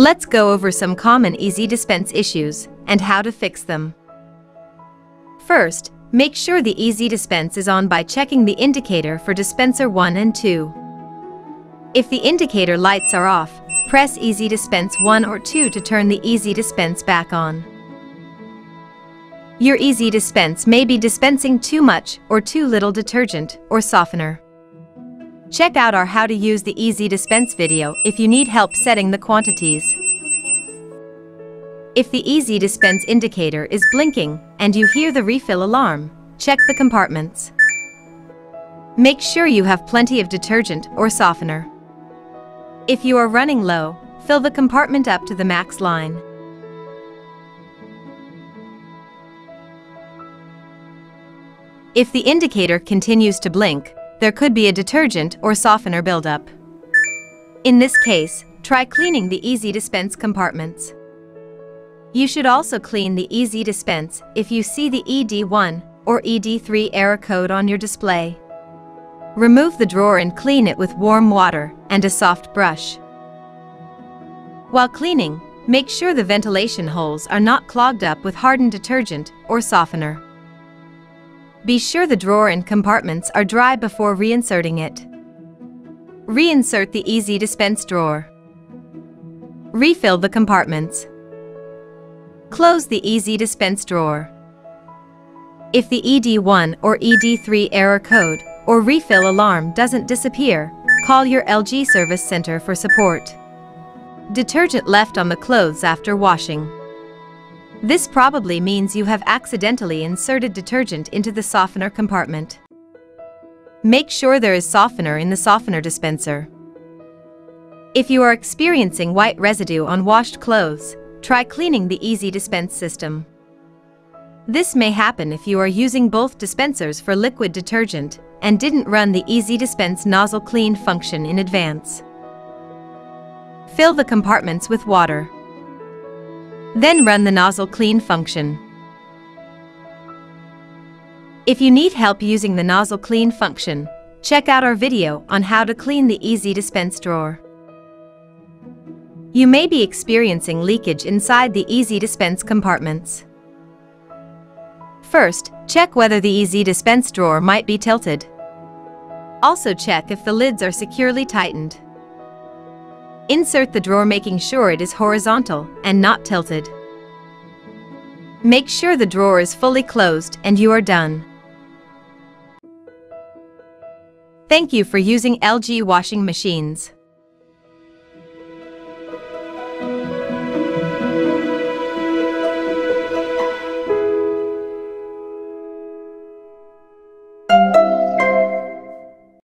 Let's go over some common ezDispense issues and how to fix them. First, make sure the ezDispense is on by checking the indicator for dispenser 1 and 2. If the indicator lights are off, press ezDispense 1 or 2 to turn the ezDispense back on. Your ezDispense may be dispensing too much or too little detergent or softener. Check out our How to Use the ezDispense video if you need help setting the quantities. If the ezDispense indicator is blinking and you hear the refill alarm, check the compartments. Make sure you have plenty of detergent or softener. If you are running low, fill the compartment up to the max line. If the indicator continues to blink, there could be a detergent or softener buildup. In this case, try cleaning the ezDispense compartments. You should also clean the ezDispense if you see the ED1 or ED3 error code on your display. Remove the drawer and clean it with warm water and a soft brush. While cleaning, make sure the ventilation holes are not clogged up with hardened detergent or softener. Be sure the drawer and compartments are dry before reinserting it. Reinsert the ezDispense drawer. Refill the compartments. Close the ezDispense drawer. If the ED1 or ED3 error code or refill alarm doesn't disappear, call your LG service center for support. Detergent left on the clothes after washing. This probably means you have accidentally inserted detergent into the softener compartment. Make sure there is softener in the softener dispenser. If you are experiencing white residue on washed clothes, try cleaning the ezDispense system. This may happen if you are using both dispensers for liquid detergent and didn't run the ezDispense nozzle clean function in advance. Fill the compartments with water. Then run the nozzle clean function. If you need help using the nozzle clean function, check out our video on how to clean the ezDispense drawer. You may be experiencing leakage inside the ezDispense compartments. First, check whether the ezDispense drawer might be tilted. Also check if the lids are securely tightened. Insert the drawer making sure it is horizontal and not tilted. Make sure the drawer is fully closed and you are done. Thank you for using LG washing machines.